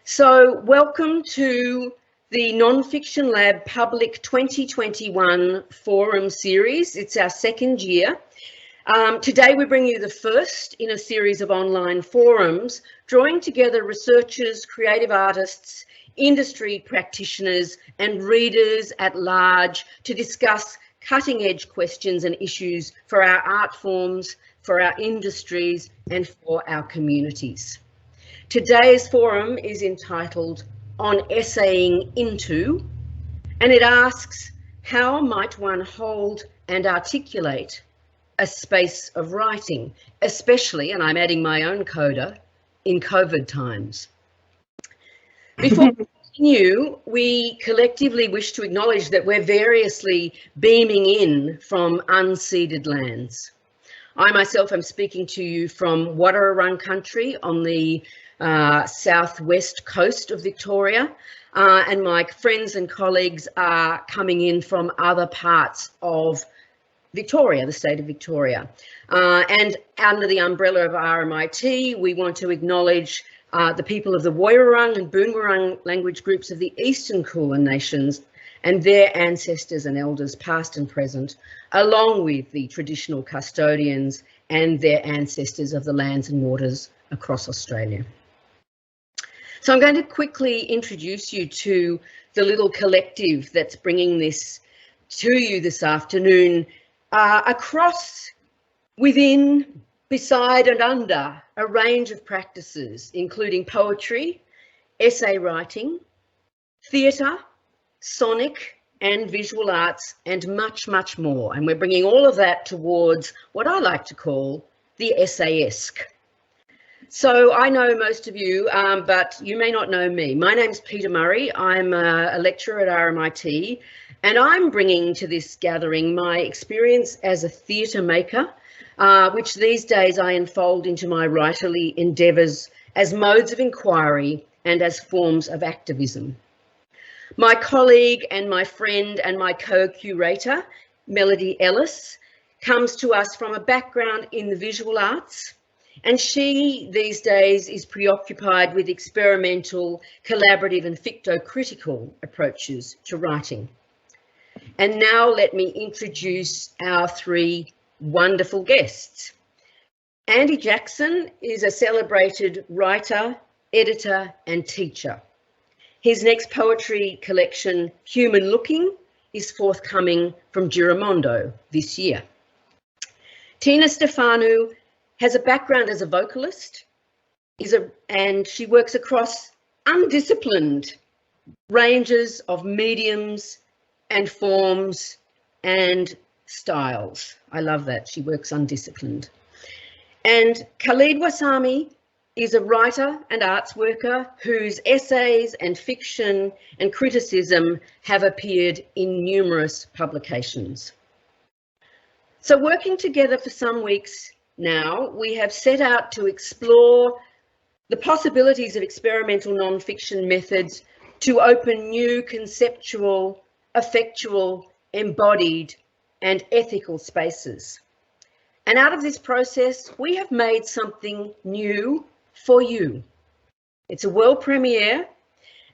So welcome to the fictionLab Public 2021 Forum Series. It's our second year. Today we bring you the first in a series of online forums, drawing together researchers, creative artists, industry practitioners and readers at large to discuss cutting-edge questions and issues for our art forms, for our industries and for our communities. Today's forum is entitled On Essaying Into, and it asks, how might one hold and articulate a space of writing, especially, and I'm adding my own coda, in COVID times? Before we continue, we collectively wish to acknowledge that we're variously beaming in from unceded lands. I myself am speaking to you from Wadawurrung country on the southwest coast of Victoria, and my friends and colleagues are coming in from other parts of Victoria, the state of Victoria. And under the umbrella of RMIT, we want to acknowledge the people of the Woiwurrung and Boonwurrung language groups of the Eastern Kulin Nations and their ancestors and elders past and present, along with the traditional custodians and their ancestors of the lands and waters across Australia. So I'm going to quickly introduce you to the little collective that's bringing this to you this afternoon, across, within, beside and under a range of practices, including poetry, essay writing, theatre, sonic and visual arts, and much, much more. And we're bringing all of that towards what I like to call the essayesque. So I know most of you, but you may not know me. My name's Peta Murray. I'm a lecturer at RMIT, and I'm bringing to this gathering my experience as a theatre maker, which these days I unfold into my writerly endeavours as modes of inquiry and as forms of activism. My colleague and my friend and my co-curator, Melody Ellis, comes to us from a background in the visual arts, and she these days is preoccupied with experimental, collaborative and ficto-critical approaches to writing. And now let me introduce our three wonderful guests. Andy Jackson is a celebrated writer, editor and teacher. His next poetry collection, Human Looking, is forthcoming from Giramondo this year. Tina Stefanou has a background as a vocalist, and she works across undisciplined ranges of mediums and forms and styles. I love that, she works undisciplined. And Khalid Warsame is a writer and arts worker whose essays and fiction and criticism have appeared in numerous publications. So working together for some weeks now, we have set out to explore the possibilities of experimental non-fiction methods to open new conceptual, affectual, embodied and ethical spaces. And out of this process, we have made something new for you. It's a world premiere,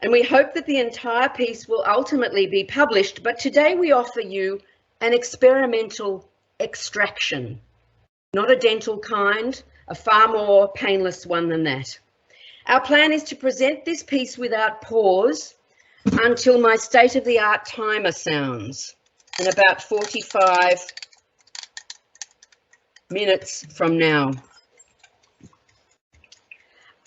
and we hope that the entire piece will ultimately be published, but today we offer you an experimental extraction, not a dental kind, a far more painless one than that. Our plan is to present this piece without pause until my state-of-the-art timer sounds in about 45 minutes from now.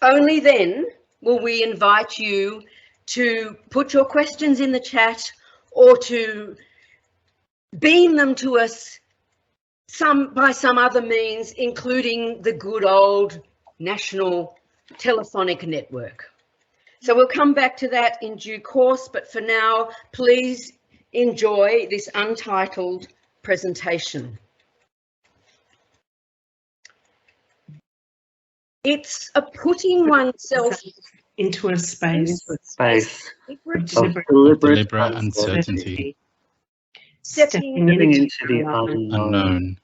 Only then will we invite you to put your questions in the chat or to beam them to us by some other means, including the good old national telephonic network. So we'll come back to that in due course, but for now, please enjoy this untitled presentation. It's a putting oneself into a space of deliberate uncertainty. Stepping into the unknown.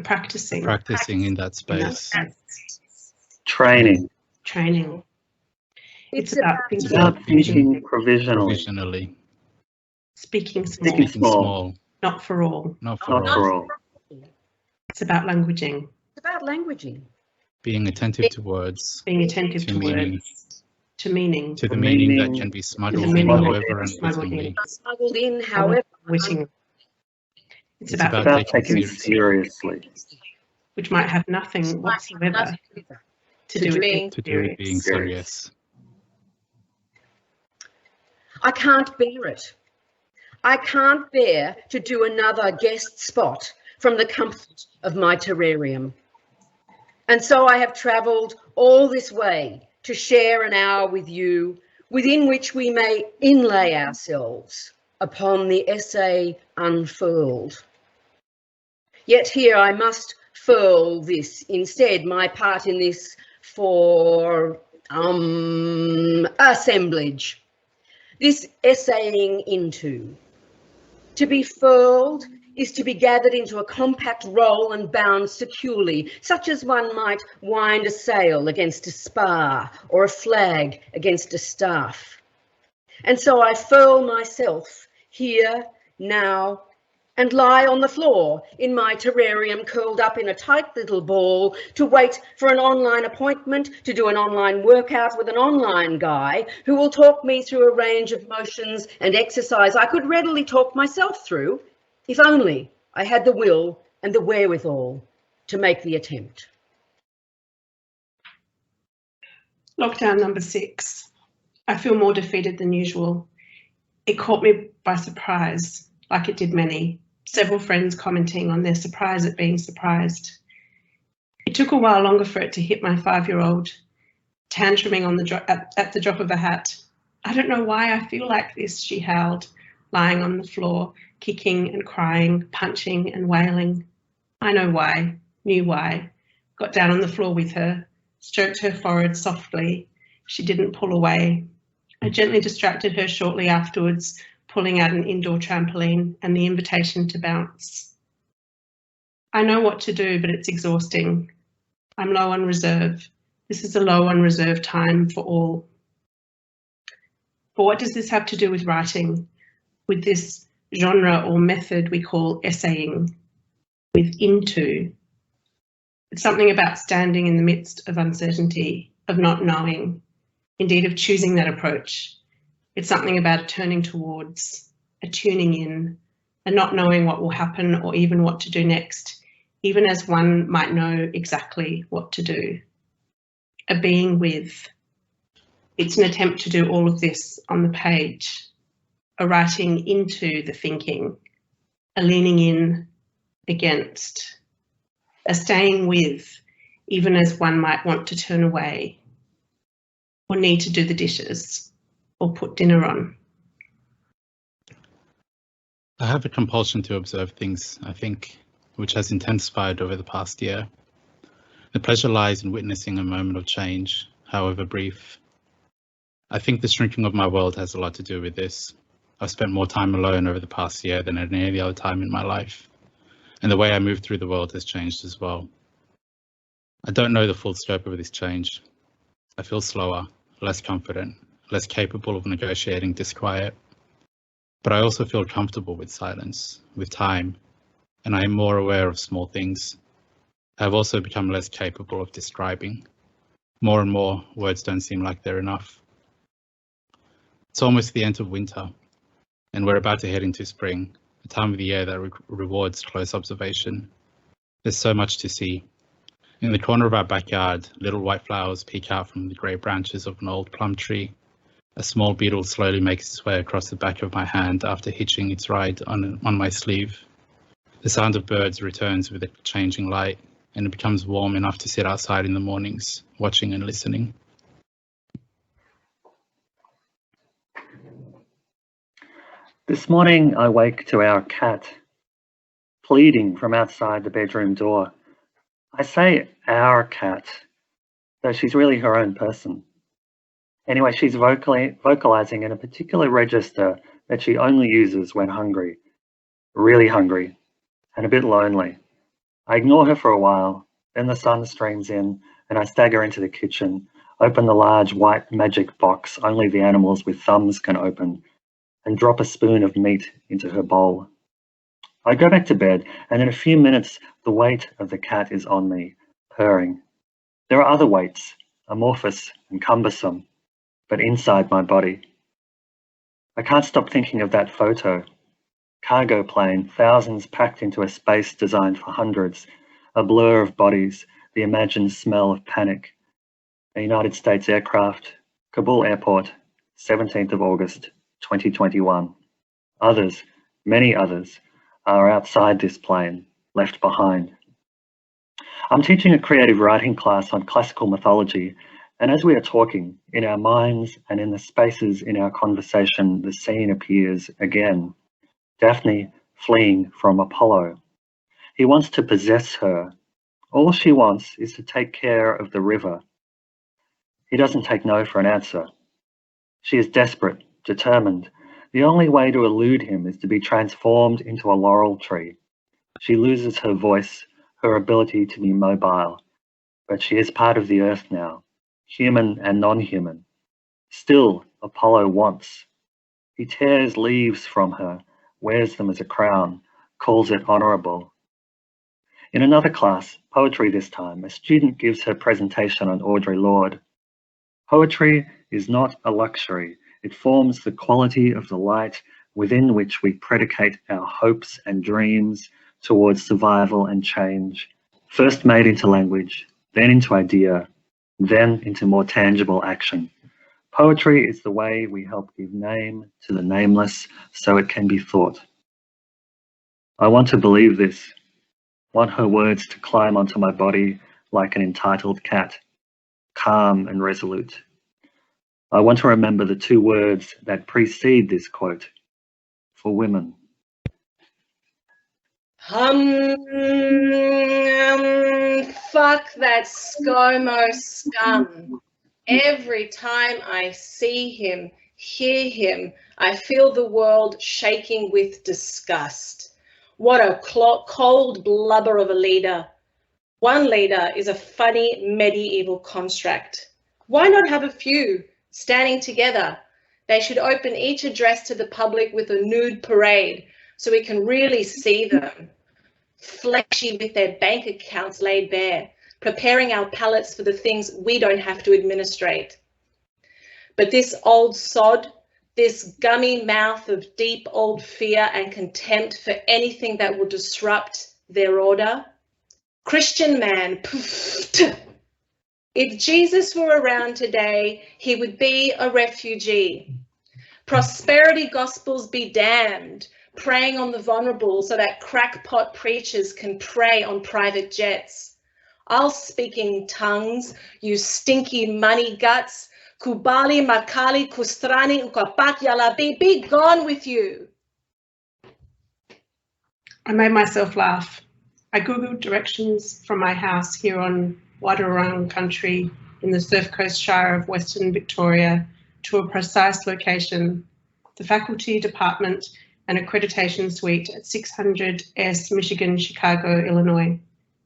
Practicing in that space. Training. It's about It's thinking, about thinking provisionally. provisionally. speaking small, Speaking Thinking small, not for all. not for Not all. for all. It's about languaging, It's about languaging. Being attentive to words, being attentive to to meaning, words, to meaning, to the The meaning that meaning- can be to smuggled the in meaning however that's smuggled in. unwittingly. Smuggled in, however, Witting. It's It's about, about Taking taking seriously. which might have nothing whatsoever to do with being to do with being Serious. serious. I can't bear it. I can't bear to do another guest spot from the comfort of my terrarium. And so I have travelled all this way to share an hour with you, within which we may inlay ourselves upon the essay unfurled. Yet here I must furl this instead, my part in this for assemblage, this essaying into. To be furled is to be gathered into a compact roll and bound securely, such as one might wind a sail against a spar or a flag against a staff. And so I furl myself here, now, and lie on the floor in my terrarium, curled up in a tight little ball, to wait for an online appointment, to do an online workout with an online guy who will talk me through a range of motions and exercise I could readily talk myself through, if only I had the will and the wherewithal to make the attempt. Lockdown number 6. I feel more defeated than usual. It caught me by surprise, like it did many. Several friends commenting on their surprise at being surprised. It took a while longer for it to hit my 5-year-old, tantruming on at the drop of a hat. I don't know why I feel like this, she howled, lying on the floor, kicking and crying, punching and wailing. I know why, knew why. Got down on the floor with her, stroked her forehead softly. She didn't pull away. I gently distracted her shortly afterwards, pulling out an indoor trampoline and the invitation to bounce. I know what to do, but it's exhausting. I'm low on reserve. This is a low on reserve time for all. But what does this have to do with writing? With this genre or method we call essaying? With into? It's something about standing in the midst of uncertainty, of not knowing, indeed of choosing that approach. It's something about turning towards, a tuning in, a not knowing what will happen or even what to do next, even as one might know exactly what to do. A being with. It's an attempt to do all of this on the page, a writing into the thinking, a leaning in against, a staying with, even as one might want to turn away or need to do the dishes or put dinner on. I have a compulsion to observe things, I think, which has intensified over the past year. The pleasure lies in witnessing a moment of change, however brief. I think the shrinking of my world has a lot to do with this. I've spent more time alone over the past year than at any other time in my life, and the way I move through the world has changed as well. I don't know the full scope of this change. I feel slower, less confident, less capable of negotiating disquiet. But I also feel comfortable with silence, with time, and I am more aware of small things. I have also become less capable of describing. More and more, words don't seem like they're enough. It's almost the end of winter, and we're about to head into spring, a time of the year that rewards close observation. There's so much to see. In the corner of our backyard, little white flowers peek out from the grey branches of an old plum tree. A small beetle slowly makes its way across the back of my hand after hitching its ride on my sleeve. The sound of birds returns with a changing light, and it becomes warm enough to sit outside in the mornings, watching and listening. This morning I wake to our cat pleading from outside the bedroom door. I say our cat, though she's really her own person. Anyway, she's vocalizing in a particular register that she only uses when hungry, really hungry, and a bit lonely. I ignore her for a while, then the sun streams in and I stagger into the kitchen, open the large white magic box only the animals with thumbs can open, and drop a spoon of meat into her bowl. I go back to bed, and in a few minutes the weight of the cat is on me, purring. There are other weights, amorphous and cumbersome, but inside my body. I can't stop thinking of that photo. Cargo plane, thousands packed into a space designed for hundreds, a blur of bodies, the imagined smell of panic. A United States aircraft, Kabul Airport, 17th of August, 2021. Others, many others, are outside this plane, left behind. I'm teaching a creative writing class on classical mythology, and as we are talking, in our minds and in the spaces in our conversation, the scene appears again. Daphne fleeing from Apollo. He wants to possess her. All she wants is to take care of the river. He doesn't take no for an answer. She is desperate, determined. The only way to elude him is to be transformed into a laurel tree. She loses her voice, her ability to be mobile, but she is part of the earth now, human and non-human. Still, Apollo wants. He tears leaves from her, wears them as a crown, calls it honourable. In another class, poetry this time, a student gives her presentation on Audre Lorde. Poetry is not a luxury. It forms the quality of the light within which we predicate our hopes and dreams towards survival and change, first made into language, then into idea, then into more tangible action. Poetry is the way we help give name to the nameless so it can be thought. I want to believe this, want her words to climb onto my body like an entitled cat, calm and resolute. I want to remember the two words that precede this quote, for women. Fuck that ScoMo scum. Every time I see him, hear him, I feel the world shaking with disgust. What a cold blubber of a leader. One leader is a funny medieval construct. Why not have a few standing together? They should open each address to the public with a nude parade so we can really see them. Fleshy with their bank accounts laid bare, preparing our palates for the things we don't have to administrate. But this old sod, this gummy mouth of deep old fear and contempt for anything that will disrupt their order. Christian man, poof. If Jesus were around today, he would be a refugee. Prosperity gospels be damned, preying on the vulnerable so that crackpot preachers can prey on private jets. I'll speak in tongues, you stinky money guts. Kubali, Makali, Kustrani, Ukapak, Yalabi, be gone with you. I made myself laugh. I googled directions from my house here on Wadawurrung country in the Surf Coast Shire of Western Victoria to a precise location, the faculty department and accreditation suite at 600 S Michigan, Chicago, Illinois.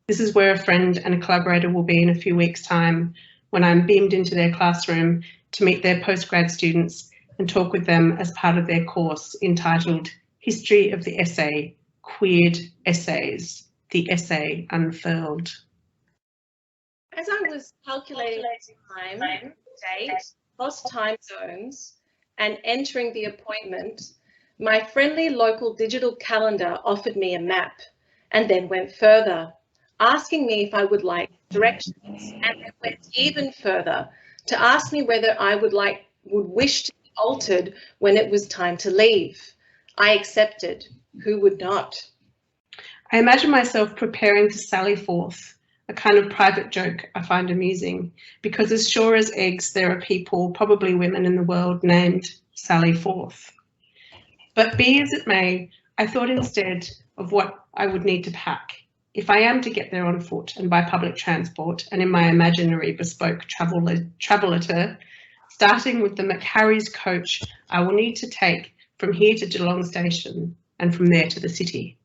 This is where a friend and a collaborator will be in a few weeks' time when I'm beamed into their classroom to meet their postgrad students and talk with them as part of their course entitled History of the Essay, Queered Essays, the Essay Unfurled. As I was calculating time, date, across time zones, and entering the appointment, my friendly local digital calendar offered me a map and then went further, asking me if I would like directions, and then went even further to ask me whether I would wish to be altered when it was time to leave. I accepted. Who would not? I imagine myself preparing to sally forth, a kind of private joke I find amusing, because as sure as eggs, there are people, probably women in the world, named Sally Forth. But be as it may, I thought instead of what I would need to pack. If I am to get there on foot and by public transport and in my imaginary bespoke travel-letter, starting with the McHarry's coach I will need to take from here to Geelong Station and from there to the city.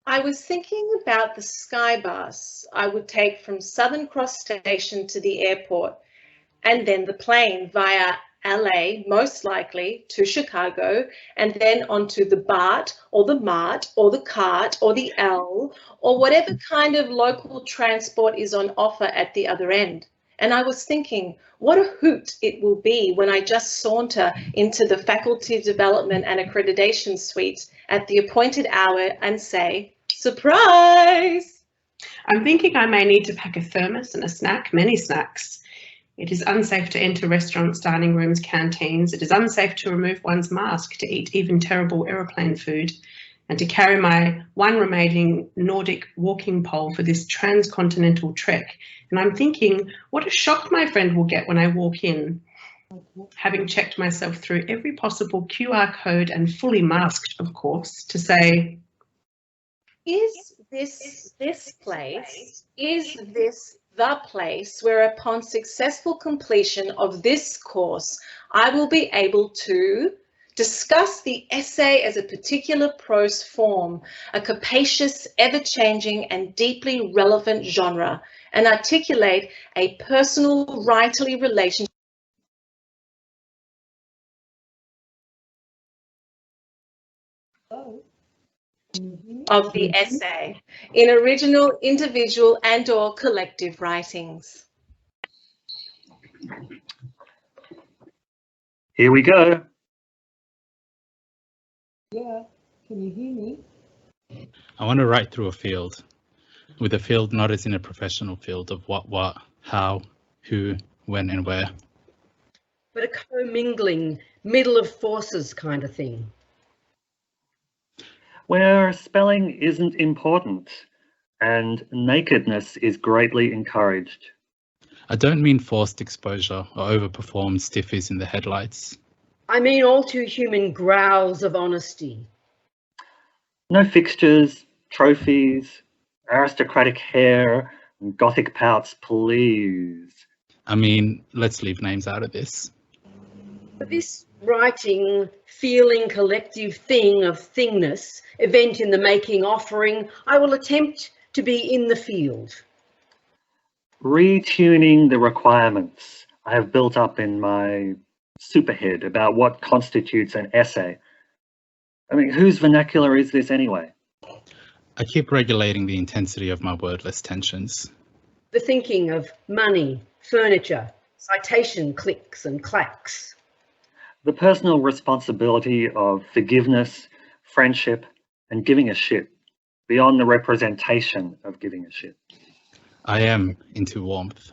I was thinking about the sky bus I would take from Southern Cross Station to the airport, and then the plane via LA, most likely, to Chicago, and then onto the BART or the MART or the CART or the L or whatever kind of local transport is on offer at the other end. And I was thinking, what a hoot it will be when I just saunter into the Faculty Development and Accreditation Suite at the appointed hour and say, surprise! I'm thinking I may need to pack a thermos and a snack, many snacks. It is unsafe to enter restaurants, dining rooms, canteens. It is unsafe to remove one's mask to eat even terrible aeroplane food, and to carry my one remaining Nordic walking pole for this transcontinental trek. And I'm thinking, what a shock my friend will get when I walk in, having checked myself through every possible QR code and fully masked, of course, to say, is this place? Is this the place where upon successful completion of this course, I will be able to discuss the essay as a particular prose form, a capacious, ever-changing and deeply relevant genre, and articulate a personal writerly relationship of the essay in original, individual and/or collective writings. Here we go. Yeah, can you hear me? I want to write through a field, with a field not as in a professional field of what, how, who, when and where. But a commingling, middle of forces kind of thing. Where spelling isn't important and nakedness is greatly encouraged. I don't mean forced exposure or overperformed stiffies in the headlights. I mean all too human growls of honesty. No fixtures, trophies, aristocratic hair, and Gothic pouts, please. I mean, let's leave names out of this. For this writing, feeling, collective thing of thingness, event in the making offering, I will attempt to be in the field. Retuning the requirements I have built up in my superhead about what constitutes an essay. I mean, whose vernacular is this anyway? I keep regulating the intensity of my wordless tensions. The thinking of money, furniture, citation clicks and clacks. The personal responsibility of forgiveness, friendship, and giving a shit, beyond the representation of giving a shit. I am into warmth.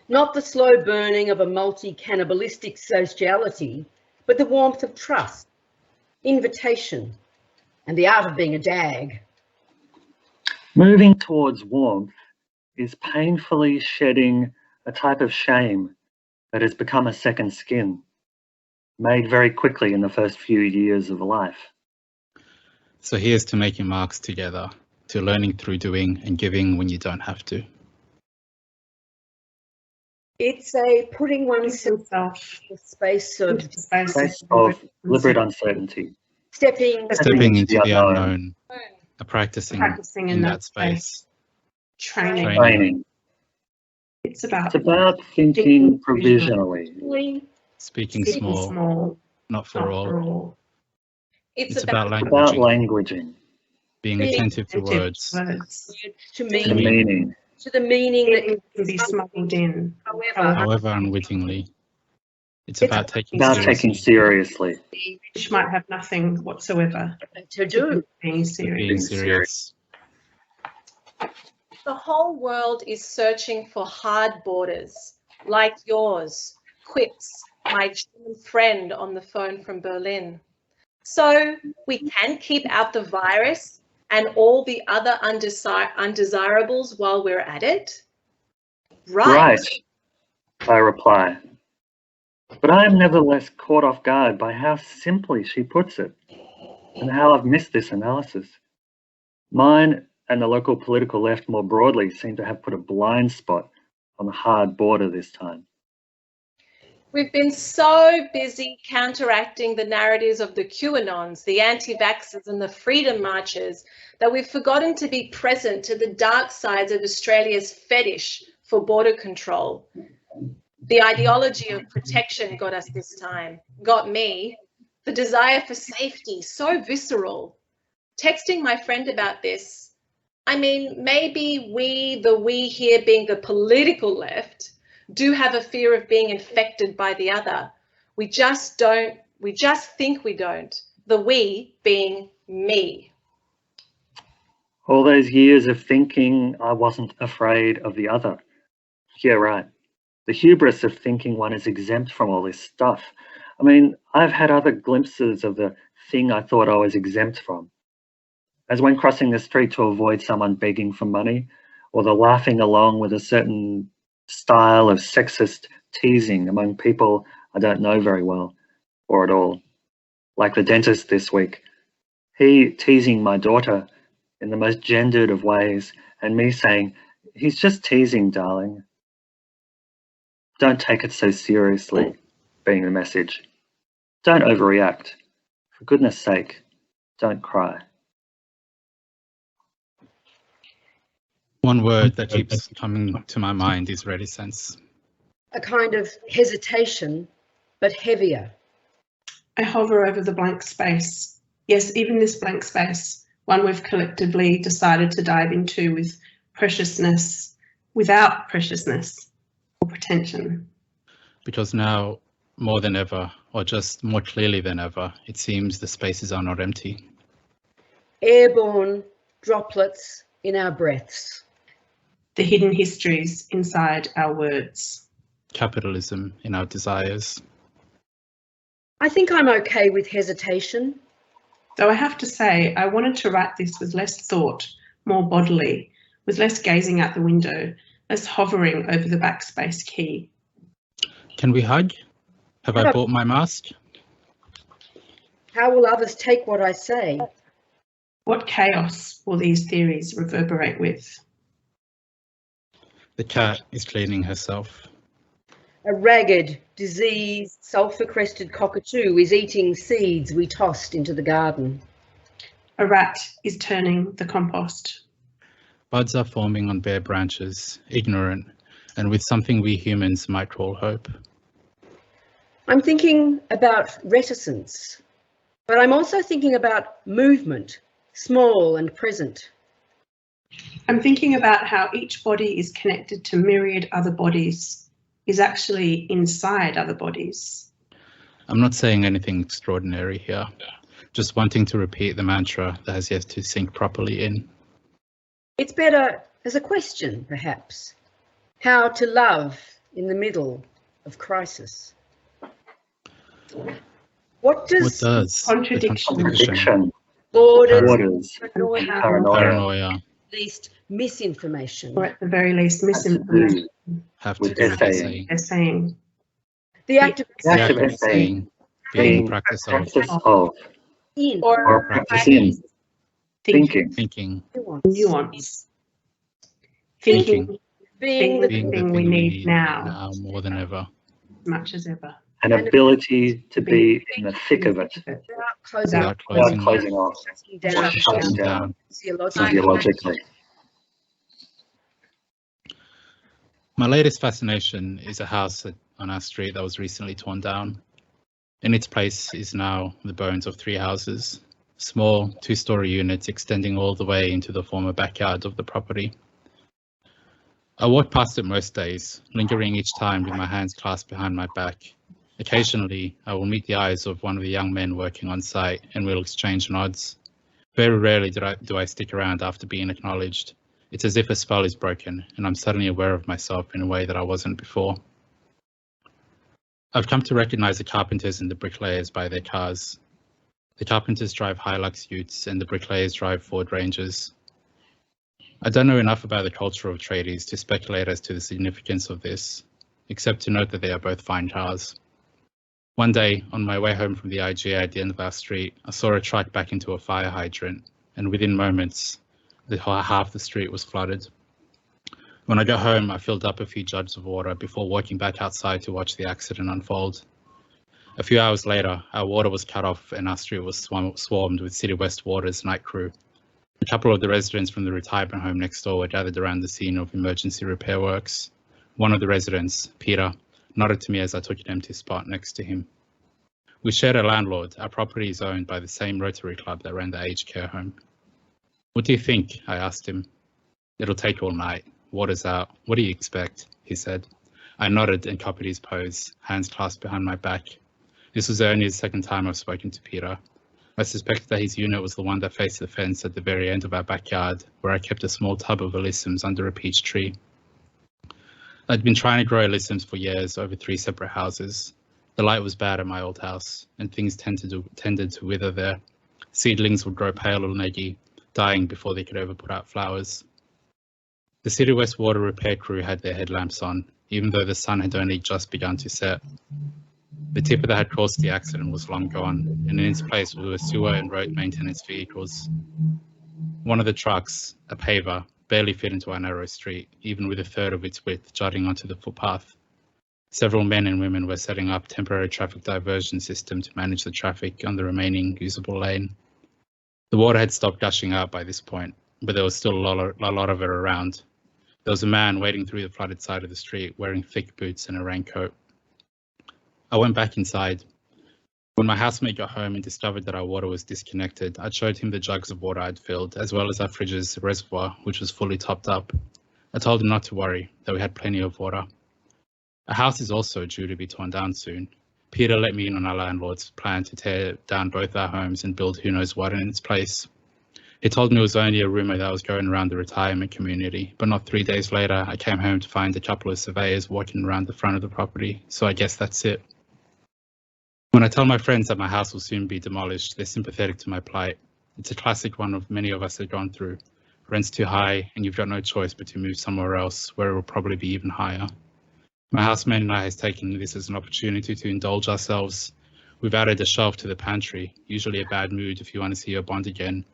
Not the slow burning of a multi-cannibalistic sociality, but the warmth of trust, invitation, and the art of being a dag. Moving towards warmth is painfully shedding a type of shame that has become a second skin, made very quickly in the first few years of life. So here's to making marks together, to learning through doing and giving when you don't have to. It's a putting oneself in the space of Deliberate uncertainty. stepping Stepping into the unknown, practicing in that space. Training. It's about thinking provisionally. Speaking small, not for all. It's about languaging. Being attentive to words. to The meaning, meaning. to the meaning that can be smuggled in. However unwittingly. It's about taking seriously. Which might have nothing whatsoever to do. Being serious. The whole world is searching for hard borders, like yours, quips my German friend on the phone from Berlin. So we can keep out the virus and all the other undesirables while we're at it? Right, I reply. But I am nevertheless caught off guard by how simply she puts it, and how I've missed this analysis. Mine and the local political left more broadly seem to have put a blind spot on the hard border this time. We've been so busy counteracting the narratives of the QAnons, the anti-vaxxers and the freedom marchers that we've forgotten to be present to the dark sides of Australia's fetish for border control. The ideology of protection got us this time, got me. The desire for safety, so visceral. Texting my friend about this, I mean, maybe we here being the political left, do have a fear of being infected by the other. We just think we don't. The we being me. All those years of thinking I wasn't afraid of the other. Yeah, right. The hubris of thinking one is exempt from all this stuff. I mean, I've had other glimpses of the thing I thought I was exempt from. As when crossing the street to avoid someone begging for money, or the laughing along with a certain style of sexist teasing among people I don't know very well, or at all. Like the dentist this week. He teasing my daughter in the most gendered of ways, and me saying, "He's just teasing, darling." Don't take it so seriously, being the message. Don't overreact. For goodness sake, don't cry. One word that keeps coming to my mind is reticence. A kind of hesitation, but heavier. I hover over the blank space. Yes, even this blank space, one we've collectively decided to dive into with preciousness, without preciousness or pretension. Because now, more than ever, or just more clearly than ever, it seems the spaces are not empty. Airborne droplets in our breaths. The hidden histories inside our words. Capitalism in our desires. I think I'm okay with hesitation. Though I have to say, I wanted to write this with less thought, more bodily, with less gazing out the window, less hovering over the backspace key. Can we hug? Have I bought my mask? How will others take what I say? What chaos will these theories reverberate with? The cat is cleaning herself. A ragged, diseased, sulphur-crested cockatoo is eating seeds we tossed into the garden. A rat is turning the compost. Buds are forming on bare branches, ignorant, and with something we humans might call hope. I'm thinking about reticence, but I'm also thinking about movement, small and present. I'm thinking about how each body is connected to myriad other bodies, is actually inside other bodies. I'm not saying anything extraordinary here, just wanting to repeat the mantra that has yet to sink properly in. It's better as a question, perhaps. How to love in the middle of crisis. What does contradiction, borders, paranoia, at least misinformation, or at the very least misinformation, have to do with essaying. essaying? the act of essaying, being practice of in or practice in thinking, nuance. Thinking being the being thing we need now more than ever. as much as ever. an ability to be in the thick of it, without Without closing off, down, shutting down physiologically. My latest fascination is a house on our street that was recently torn down. In its place is now the bones of 3 houses, small 2-story units extending all the way into the former backyard of the property. I walk past it most days, lingering each time with my hands clasped behind my back. Occasionally, I will meet the eyes of one of the young men working on site and we'll exchange nods. Very rarely do I stick around after being acknowledged. It's as if a spell is broken and I'm suddenly aware of myself in a way that I wasn't before. I've come to recognize the carpenters and the bricklayers by their cars. The carpenters drive Hilux utes and the bricklayers drive Ford Rangers. I don't know enough about the culture of tradies to speculate as to the significance of this, except to note that they are both fine cars. One day, on my way home from the IGA at the end of our street, I saw a truck back into a fire hydrant, and within moments, half the street was flooded. When I got home, I filled up a few jugs of water before walking back outside to watch the accident unfold. A few hours later, our water was cut off and our street was swarmed with City West Water's night crew. A couple of the residents from the retirement home next door were gathered around the scene of emergency repair works. One of the residents, Peta, nodded to me as I took an empty spot next to him. We shared a landlord. Our property is owned by the same Rotary Club that ran the aged care home. What do you think? I asked him. It'll take all night. Water's out. What do you expect? He said. I nodded and copied his pose, hands clasped behind my back. This was only the second time I've spoken to Peta. I suspected that his unit was the one that faced the fence at the very end of our backyard, where I kept a small tub of alyssums under a peach tree. I'd been trying to grow alyssums for years over 3 separate houses. The light was bad at my old house, and things tended to wither there. Seedlings would grow pale or leggy, dying before they could ever put out flowers. The City West Water repair crew had their headlamps on, even though the sun had only just begun to set. The tipper that had caused the accident was long gone, and in its place were sewer and road maintenance vehicles. One of the trucks, a paver, barely fit into our narrow street, even with a third of its width jutting onto the footpath. Several men and women were setting up temporary traffic diversion system to manage the traffic on the remaining usable lane. The water had stopped gushing out by this point, but there was still a lot of it around. There was a man wading through the flooded side of the street, wearing thick boots and a raincoat. I went back inside. When my housemate got home and discovered that our water was disconnected, I showed him the jugs of water I'd filled, as well as our fridge's reservoir, which was fully topped up. I told him not to worry, that we had plenty of water. A house is also due to be torn down soon. Peta let me in on our landlord's plan to tear down both our homes and build who knows what in its place. He told me it was only a rumour that was going around the retirement community, but not 3 days later, I came home to find a couple of surveyors walking around the front of the property, so I guess that's it. When I tell my friends that my house will soon be demolished, they're sympathetic to my plight. It's a classic one of many of us have gone through. Rent's too high, and you've got no choice but to move somewhere else, where it will probably be even higher. My housemate and I has taken this as an opportunity to indulge ourselves. We've added a shelf to the pantry, usually a bad mood if you want to see your bond again,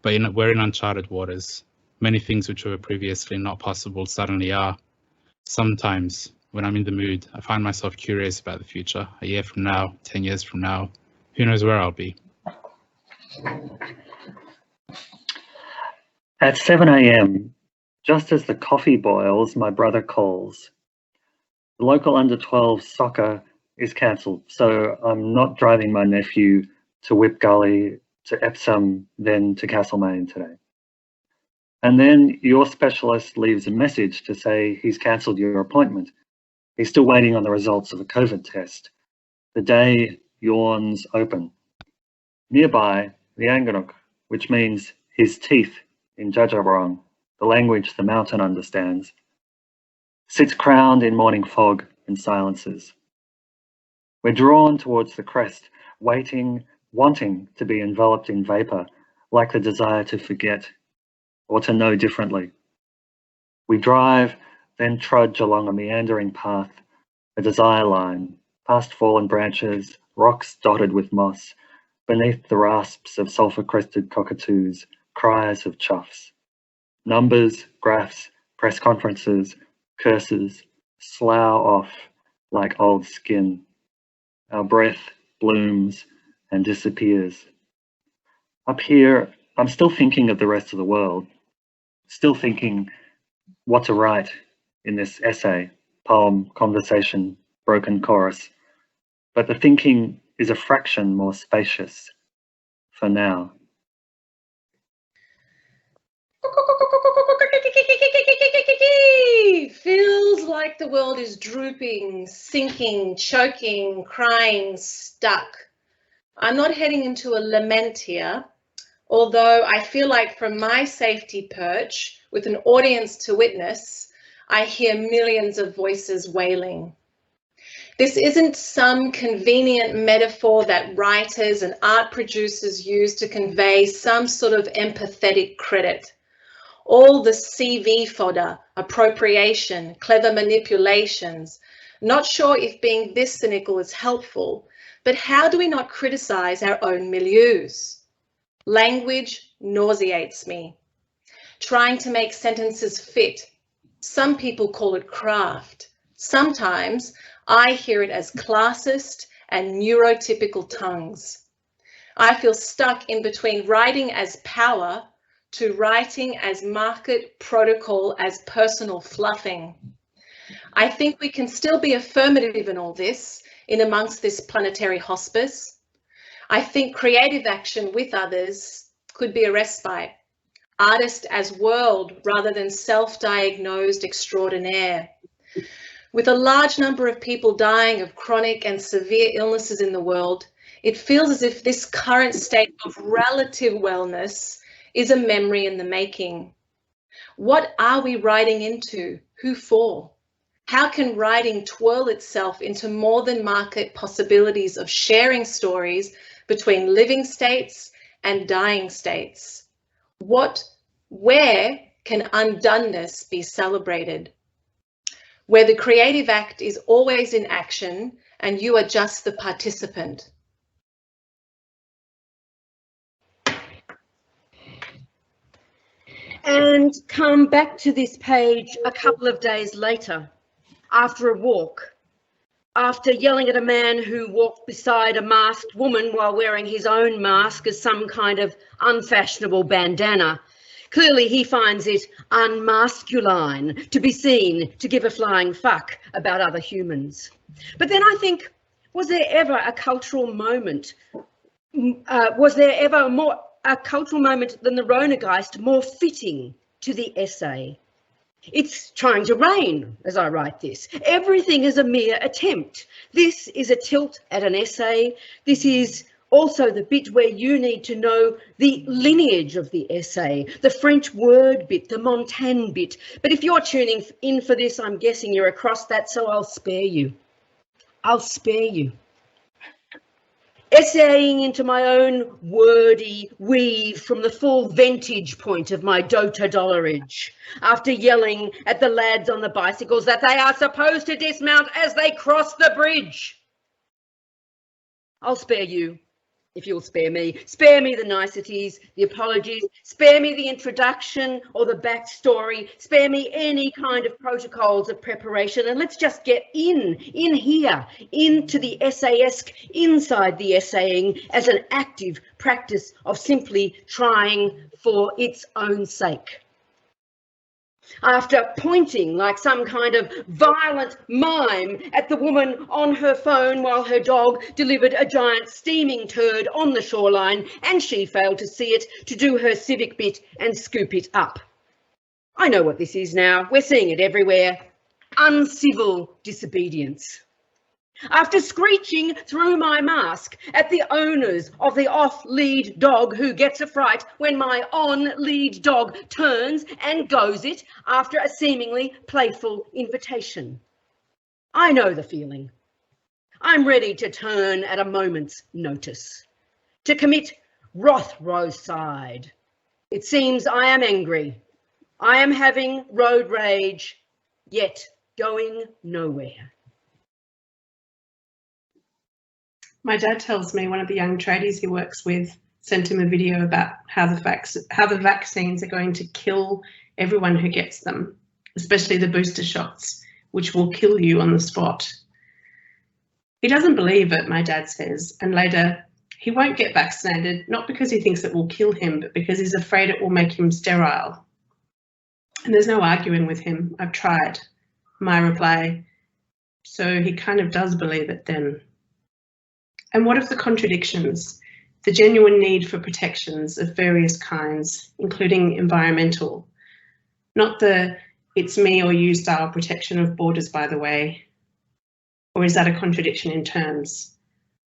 but we're in uncharted waters. Many things which were previously not possible suddenly are. Sometimes, when I'm in the mood, I find myself curious about the future. A year from now, 10 years from now, who knows where I'll be. At 7 a.m, just as the coffee boils, my brother calls. The local under-12 soccer is cancelled, so I'm not driving my nephew to Whip Gully, to Epsom, then to Castlemaine today. And then your specialist leaves a message to say he's cancelled your appointment. He's still waiting on the results of a COVID test. The day yawns open. Nearby, the Anganuk, which means his teeth in Jajabrong, the language the mountain understands, sits crowned in morning fog and silences. We're drawn towards the crest, waiting, wanting to be enveloped in vapour, like the desire to forget or to know differently. We drive, then trudge along a meandering path, a desire line, past fallen branches, rocks dotted with moss, beneath the rasps of sulphur-crested cockatoos, cries of chuffs. Numbers, graphs, press conferences, curses, slough off like old skin. Our breath blooms and disappears. Up here, I'm still thinking of the rest of the world, still thinking what to write in this essay, poem, conversation, broken chorus, but the thinking is a fraction more spacious for now. Feels like the world is drooping, sinking, choking, crying, stuck. I'm not heading into a lament here, although I feel like from my safety perch, with an audience to witness, I hear millions of voices wailing. This isn't some convenient metaphor that writers and art producers use to convey some sort of empathetic credit. All the CV fodder, appropriation, clever manipulations. Not sure if being this cynical is helpful, but how do we not criticize our own milieus? Language nauseates me. Trying to make sentences fit, Some people call it craft. Sometimes I hear it as classist and neurotypical tongues. I feel stuck in between writing as power to writing as market protocol, as personal fluffing. I think we can still be affirmative in all this, in amongst this planetary hospice. I think creative action with others could be a respite. Artist as world rather than self-diagnosed extraordinaire. With a large number of people dying of chronic and severe illnesses in the world, it feels as if this current state of relative wellness is a memory in the making. What are we writing into? Who for? How can writing twirl itself into more than market possibilities of sharing stories between living states and dying states? Where can undoneness be celebrated? Where the creative act is always in action and you are just the participant. And come back to this page a couple of days later, after a walk, after yelling at a man who walked beside a masked woman while wearing his own mask as some kind of unfashionable bandana. Clearly he finds it unmasculine to be seen to give a flying fuck about other humans. But then I think, was there ever a cultural moment? Was there ever a cultural moment than the Ronageist more fitting to the essay? It's trying to rain as I write this. Everything is a mere attempt. This is a tilt at an essay. This is also the bit where you need to know the lineage of the essay, the French word bit, the Montaigne bit. But if you're tuning in for this, I'm guessing you're across that, so I'll spare you. I'll spare you. Essaying into my own wordy weave from the full vantage point of my dotardollerage, after yelling at the lads on the bicycles that they are supposed to dismount as they cross the bridge. I'll spare you, if you'll spare me. Spare me the niceties, the apologies, spare me the introduction or the backstory, spare me any kind of protocols of preparation, and let's just get in here, into the essayesque, inside the essaying as an active practice of simply trying for its own sake. After pointing like some kind of violent mime at the woman on her phone while her dog delivered a giant steaming turd on the shoreline and she failed to see it, to do her civic bit and scoop it up. I know what this is now. We're seeing it everywhere. Uncivil disobedience. After screeching through my mask at the owners of the off-lead dog who gets a fright when my on-lead dog turns and goes it after a seemingly playful invitation. I know the feeling. I'm ready to turn at a moment's notice, to commit wrath-rocide. It seems I am angry. I am having road rage, yet going nowhere. My dad tells me one of the young tradies he works with sent him a video about how the vaccines are going to kill everyone who gets them, especially the booster shots, which will kill you on the spot. He doesn't believe it, my dad says, and later he won't get vaccinated, not because he thinks it will kill him, but because he's afraid it will make him sterile. And there's no arguing with him. I've tried. My reply, so he kind of does believe it then. And what of the contradictions, the genuine need for protections of various kinds, including environmental, not the it's me or you style protection of borders, by the way, or is that a contradiction in terms?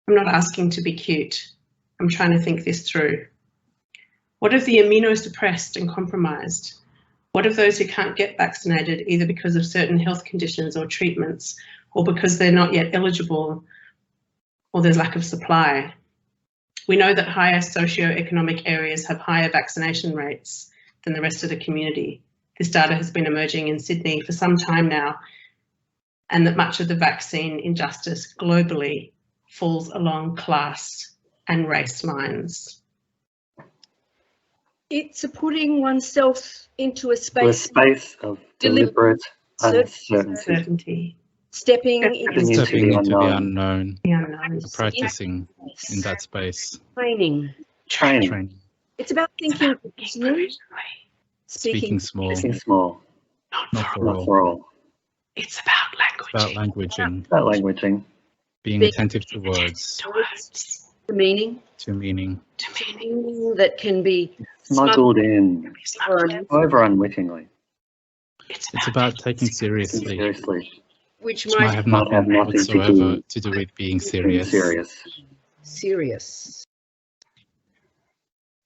I'm not asking to be cute. I'm trying to think this through. What of the immunosuppressed and compromised? What of those who can't get vaccinated either because of certain health conditions or treatments, or because they're not yet eligible, or there's lack of supply? We know that higher socioeconomic areas have higher vaccination rates than the rest of the community. This data has been emerging in Sydney for some time now, and that much of the vaccine injustice globally falls along class and race lines. It's a putting oneself into a To a space, space of deliberate uncertainty. Certainty. stepping Stepping into Stepping into the unknown. unknown, The unknown. practicing in that space, training. training, It's about thinking personally, speaking small, Thinking small, not for not all. for all. It's about language. About languaging, That languaging. being Being attentive to words, the meaning, to meaning. meaning that can be Smuggled in, or however unwittingly. It's about taking seriously, Seriously. which which might might have Might have nothing nothing to whatsoever do to do with being Being serious. serious. serious.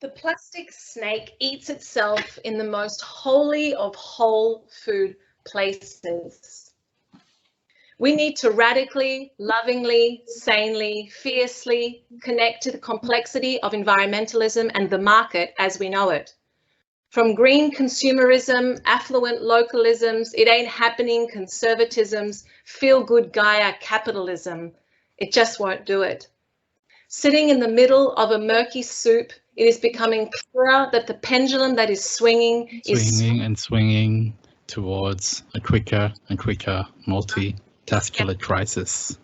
The plastic snake eats itself in the most holy of whole food places. We need to radically, lovingly, sanely, fiercely connect to the complexity of environmentalism and the market as we know it. From green consumerism, affluent localisms, it ain't happening conservatisms, feel-good Gaia capitalism, it just won't do it. Sitting in the middle of a murky soup, it is becoming clearer that the pendulum that is swinging is Swinging and swinging towards a quicker and quicker multitascular crisis.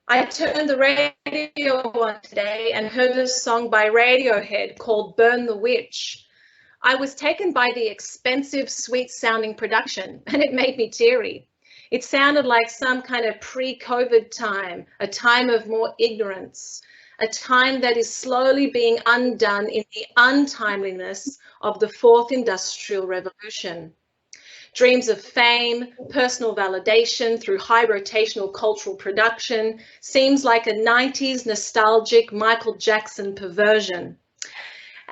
I turned the radio on today and heard a song by Radiohead called Burn the Witch. I was taken by the expensive, sweet-sounding production, and it made me teary. It sounded like some kind of pre-COVID time, a time of more ignorance, a time that is slowly being undone in the untimeliness of the fourth industrial revolution. Dreams of fame, personal validation through high rotational cultural production seems like a 90s nostalgic Michael Jackson perversion.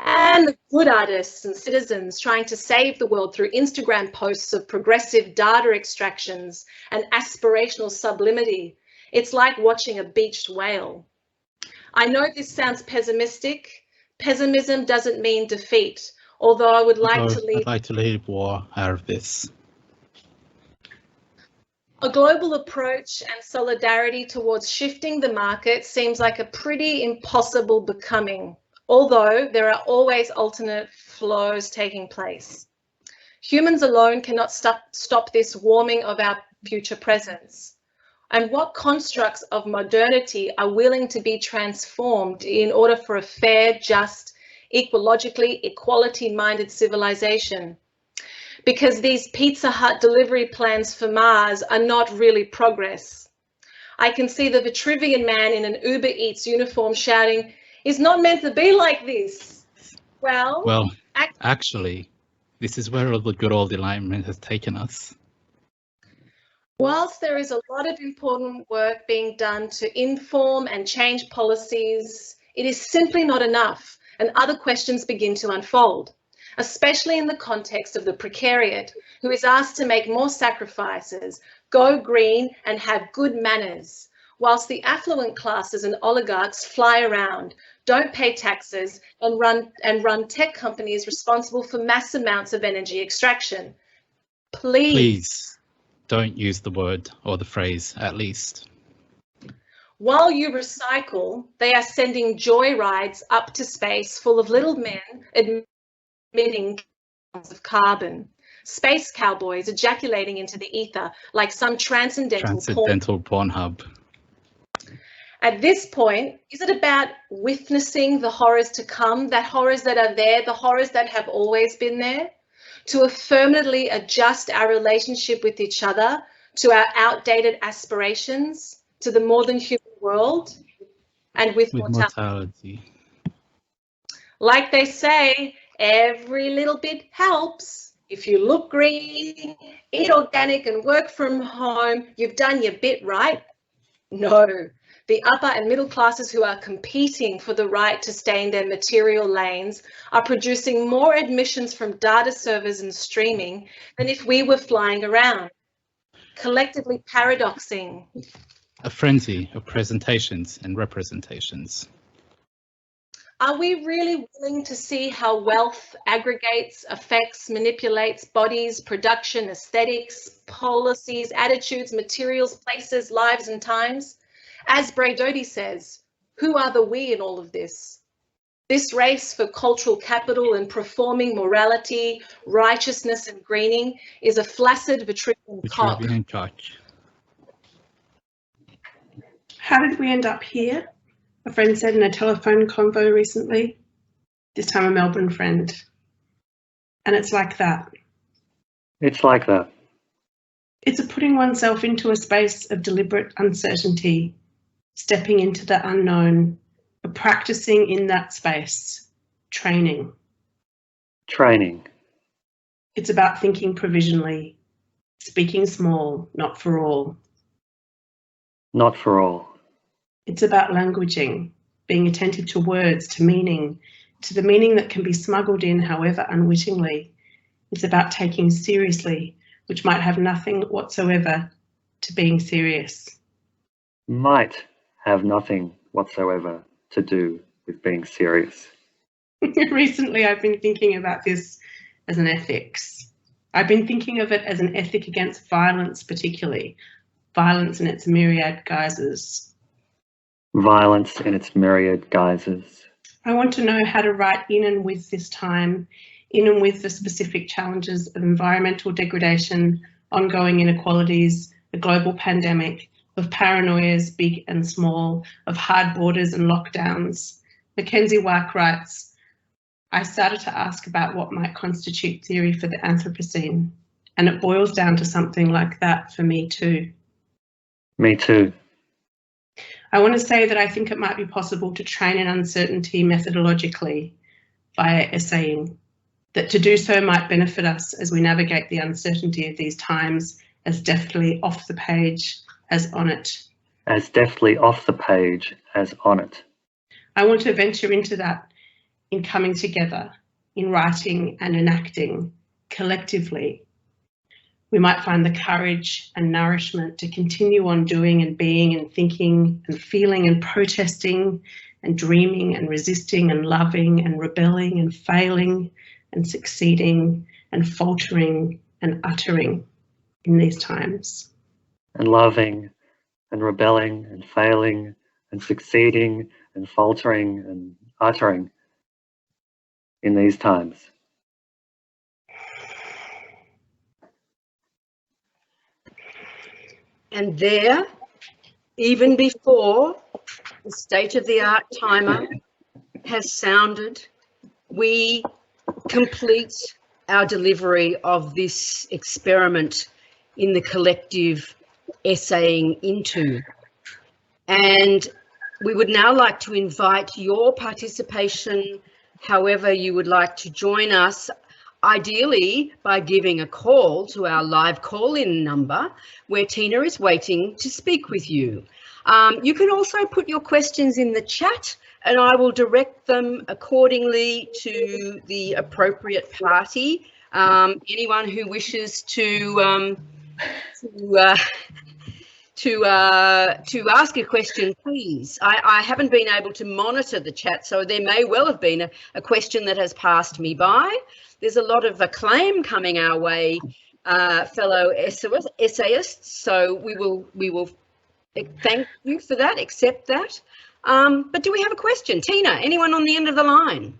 And the good artists and citizens trying to save the world through Instagram posts of progressive data extractions and aspirational sublimity. It's like watching a beached whale. I know this sounds pessimistic. Pessimism doesn't mean defeat, although I would like to leave. I'd like to leave war out of this. A global approach and solidarity towards shifting the market seems like a pretty impossible becoming, although there are always alternate flows taking place. Humans alone cannot stop this warming of our future presence. And what constructs of modernity are willing to be transformed in order for a fair, just, ecologically, equality-minded civilization? Because these Pizza Hut delivery plans for Mars are not really progress. I can see the Vitruvian man in an Uber Eats uniform shouting, "It's not meant to be like this." Well, actually, this is where all the good old enlightenment has taken us. whilst there is a lot of important work being done to inform and change policies, it is simply not enough, and other questions begin to unfold, especially in the context of the precariat, who is asked to make more sacrifices, go green and have good manners, whilst the affluent classes and oligarchs fly around, don't pay taxes, and run tech companies responsible for mass amounts of energy extraction. Please. Don't use the word or the phrase "at least." While you recycle, they are sending joyrides up to space full of little men emitting tons of carbon. Space cowboys ejaculating into the ether like some transcendental porn hub. At this point, is it about witnessing the horrors to come, the horrors that are there, the horrors that have always been there? To affirmatively adjust our relationship with each other, to our outdated aspirations, to the more than human world, and with mortality. Like they say, every little bit helps. If you look green, eat organic and work from home, you've done your bit, right? No. The upper and middle classes who are competing for the right to stay in their material lanes are producing more admissions from data servers and streaming than if we were flying around, collectively paradoxing. A frenzy of presentations and representations. Are we really willing to see how wealth aggregates, affects, manipulates bodies, production, aesthetics, policies, attitudes, materials, places, lives and times? As Bray Doty says, who are the we in all of this? This race for cultural capital and performing morality, righteousness and greening is a flaccid Vitruvian cock. How did we end up here? A friend said in a telephone convo recently, this time a Melbourne friend. And it's like that. It's like that. It's a putting oneself into a space of deliberate uncertainty, stepping into the unknown, a practicing in that space, training. Training. It's about thinking provisionally, speaking small, not for all. Not for all. It's about languaging, being attentive to words, to meaning, to the meaning that can be smuggled in, however unwittingly. It's about taking seriously, which might have nothing whatsoever to being serious. Might have nothing whatsoever to do with being serious. Recently, I've been thinking about this as an ethics. I've been thinking of it as an ethic against violence, particularly violence in its myriad guises. Violence in its myriad guises. I want to know how to write in and with this time, in and with the specific challenges of environmental degradation, ongoing inequalities, a global pandemic, of paranoias, big and small, of hard borders and lockdowns. Mackenzie Wyke writes, I started to ask about what might constitute theory for the Anthropocene, and it boils down to something like that for me too. Me too. I want to say that I think it might be possible to train in uncertainty methodologically via essaying, that to do so might benefit us as we navigate the uncertainty of these times as deftly off the page as on it. As deftly off the page as on it. I want to venture into that in coming together, in writing and enacting collectively. We might find the courage and nourishment to continue on doing and being and thinking and feeling and protesting and dreaming and resisting and loving and rebelling and failing and succeeding and faltering and uttering in these times. And loving and rebelling and failing and succeeding and faltering and uttering in these times. And there, even before the state-of-the-art timer has sounded, we complete our delivery of this experiment in the collective essaying into. And we would now like to invite your participation, however you would like to join us, ideally by giving a call to our live call-in number where Tina is waiting to speak with you. You can also put your questions in the chat and I will direct them accordingly to the appropriate party. Anyone who wishes to ask a question, please. I haven't been able to monitor the chat, so there may well have been a question that has passed me by. There's a lot of acclaim coming our way, fellow essayists, so we will thank you for that, accept that. But do we have a question? Tina, anyone on the end of the line?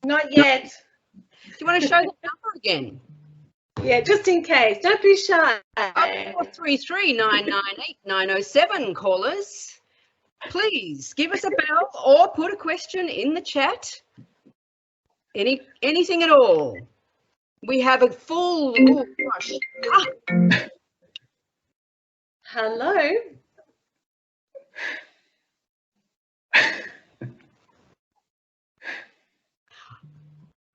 Not yet. Do you want to show the number again? Yeah, just in case. Don't be shy. 0433 998 907 callers. Please give us a bell or put a question in the chat. Anything at all. We have a full. Oh gosh. Hello.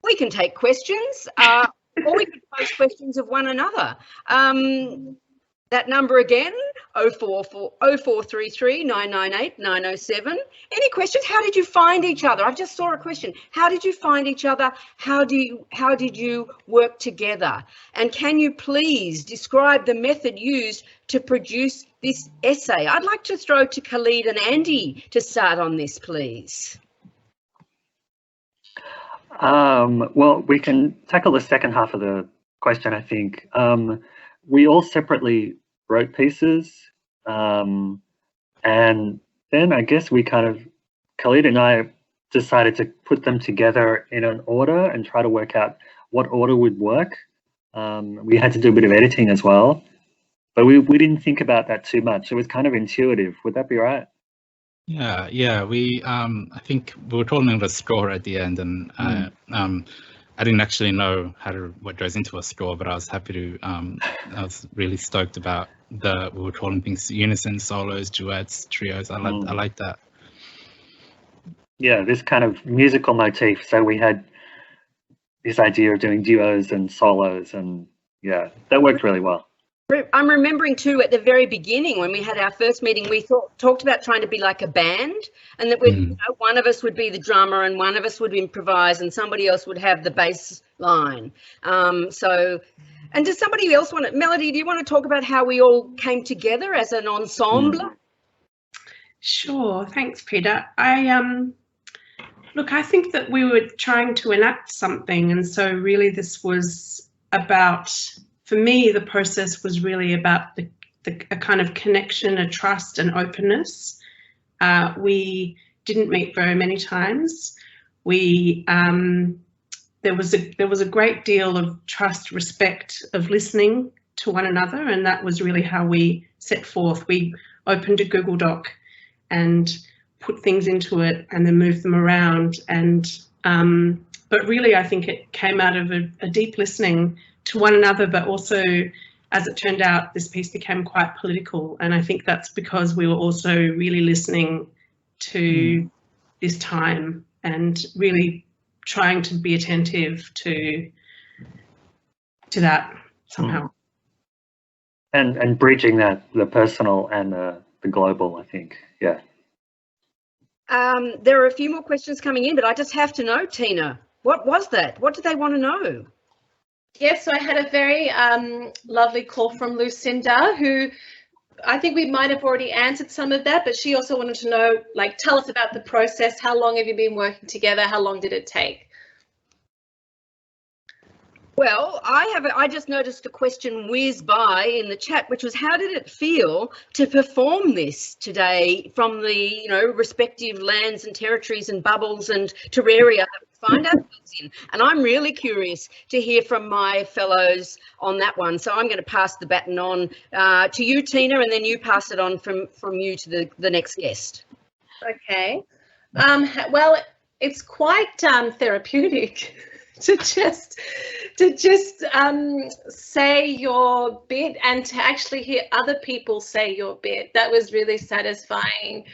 We can take questions. Or we could pose questions of one another. That number again, 0433 998 907. Any questions? How did you find each other? I just saw a question. How did you find each other? How did you work together? And can you please describe the method used to produce this essay? I'd like to throw to Khalid and Andy to start on this, please. Well, we can tackle the second half of the question, I think. We all separately wrote pieces, and then I guess we Khalid and I decided to put them together in an order and try to work out what order would work. We had to do a bit of editing as well, but we didn't think about that too much. It was kind of intuitive. Would that be right? Yeah. We I think we were calling it a score at the end, and I didn't actually know what goes into a score, but I was happy to. I was really stoked about we were calling things unison, solos, duets, trios. I like that. Yeah, this kind of musical motif. So we had this idea of doing duos and solos, and yeah, that worked really well. I'm remembering too, at the very beginning when we had our first meeting, we talked about trying to be like a band, and that one of us would be the drummer and one of us would improvise and somebody else would have the bass line. And does somebody else want to, Melody, do you want to talk about how we all came together as an ensemble? Sure, thanks, Peta. Look, I think that we were trying to enact something, and so really this was about, for me, the process was really about a kind of connection, a trust and openness. We didn't meet very many times. There was a great deal of trust, respect, of listening to one another, and that was really how we set forth. We opened a Google Doc and put things into it and then moved them around. And but really, I think it came out of a deep listening to one another, but also, as it turned out, this piece became quite political. And I think that's because we were also really listening to this time and really trying to be attentive to that somehow. And bridging that, the personal and the global, I think, yeah. There are a few more questions coming in, but I just have to know, Tina, what was that? What did they want to know? Yes, so I had a very lovely call from Lucinda, who I think we might have already answered some of that, but she also wanted to know, like, tell us about the process. How long have you been working together? How long did it take? Well, I just noticed a question whiz by in the chat, which was, how did it feel to perform this today from the, respective lands and territories and bubbles and terraria that we find ourselves in? And I'm really curious to hear from my fellows on that one. So I'm going to pass the baton on to you, Tina, and then you pass it on from you to the next guest. Okay. Well, it's quite therapeutic to just say your bit and to actually hear other people say your bit. That was really satisfying.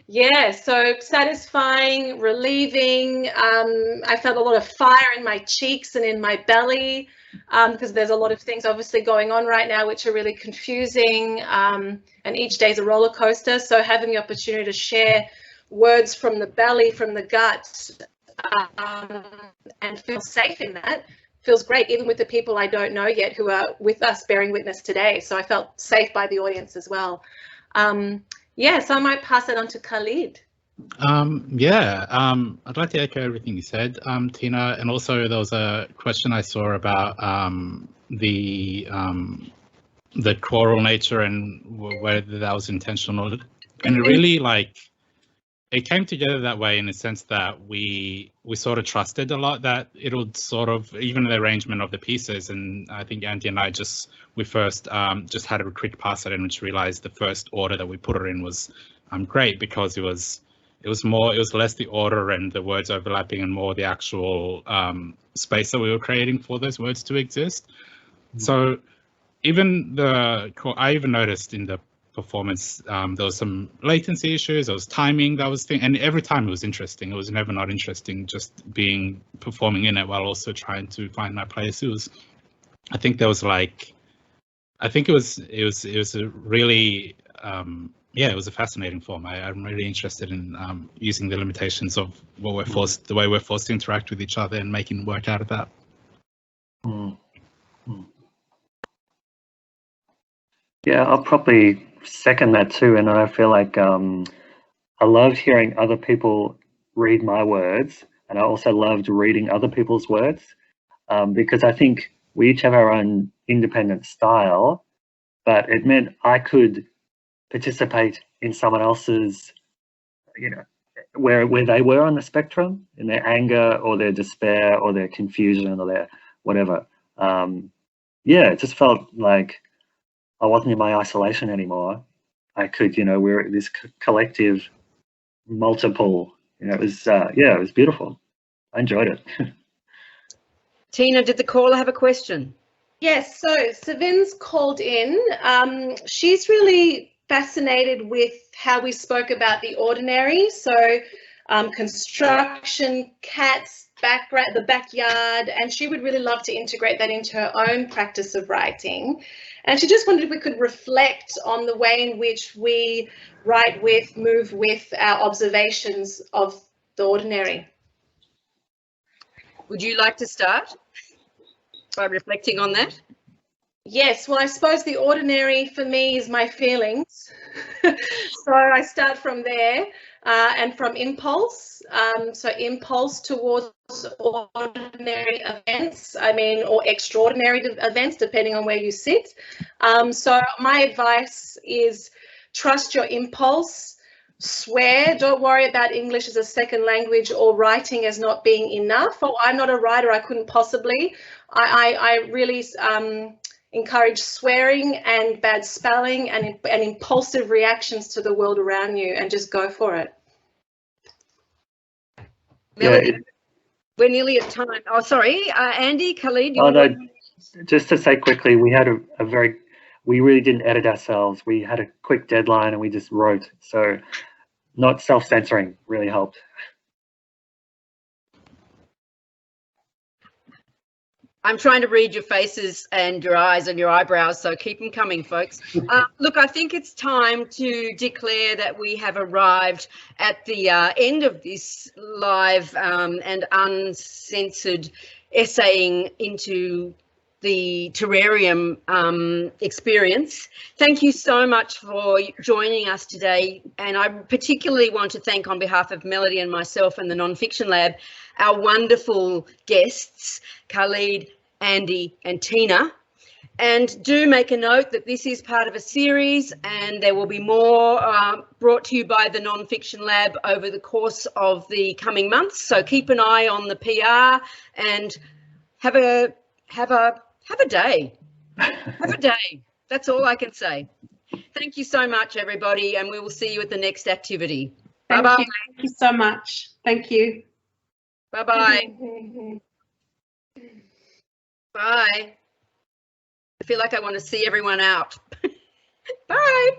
Yeah, so satisfying, relieving. I felt a lot of fire in my cheeks and in my belly because there's a lot of things obviously going on right now which are really confusing, and each day is a roller coaster. So having the opportunity to share words from the belly, from the gut, and feel safe in that feels great, even with the people I don't know yet who are with us bearing witness today. So I felt safe by the audience as well. Yeah, so I might pass it on to Khalid. I'd like to echo everything you said, Tina, and also there was a question I saw about the choral nature and whether that was intentional, and it really it came together that way in the sense that we sort of trusted a lot that it would sort of, even the arrangement of the pieces, and I think Andy and I we first just had a quick pass at it and just realized the first order that we put it in was great, because it was less the order and the words overlapping and more the actual space that we were creating for those words to exist. So I even noticed in the performance there was some latency issues, there was timing that was and every time it was interesting. It was never not interesting, just performing in it while also trying to find my place. I think there was it was a really it was a fascinating form. I'm really interested in using the limitations of the way we're forced to interact with each other and making work out of that. Yeah, I'll probably second that too, and I feel like I loved hearing other people read my words, and I also loved reading other people's words, because I think we each have our own independent style, but it meant I could participate in someone else's where they were on the spectrum, in their anger or their despair or their confusion or their whatever. Yeah, it just felt like I wasn't in my isolation anymore. I could, we're this collective, multiple. It was it was beautiful. I enjoyed it. Tina, did the caller have a question? Yes, so Savin's called in. She's really fascinated with how we spoke about the ordinary. So construction, cats, the backyard, and she would really love to integrate that into her own practice of writing. And she just wondered if we could reflect on the way in which we write with, move with our observations of the ordinary. Would you like to start by reflecting on that? Yes, well, I suppose the ordinary for me is my feelings. So I start from there and from impulse. So impulse towards ordinary events, or extraordinary events, depending on where you sit. So my advice is trust your impulse. Swear, don't worry about English as a second language or writing as not being enough. Oh, I'm not a writer, I couldn't possibly. I really encourage swearing and bad spelling and impulsive reactions to the world around you, and just go for it. Melody, we're nearly at time. Oh, sorry, Andy, Khalid. Just to say quickly, we had we really didn't edit ourselves. We had a quick deadline and we just wrote. So not self-censoring really helped. I'm trying to read your faces and your eyes and your eyebrows, so keep them coming, folks. Look, I think it's time to declare that we have arrived at the end of this live and uncensored essaying into the terrarium experience. Thank you so much for joining us today, and I particularly want to thank, on behalf of Melody and myself and the Nonfiction Lab, our wonderful guests, Khalid, Andy and Tina. And do make a note that this is part of a series, and there will be more brought to you by the Nonfiction Lab over the course of the coming months. So keep an eye on the PR and have a day. Have a day. That's all I can say. Thank you so much, everybody, and we will see you at the next activity. Bye-bye. Thank you so much. Thank you. Bye-bye. Bye. I feel like I want to see everyone out. Bye.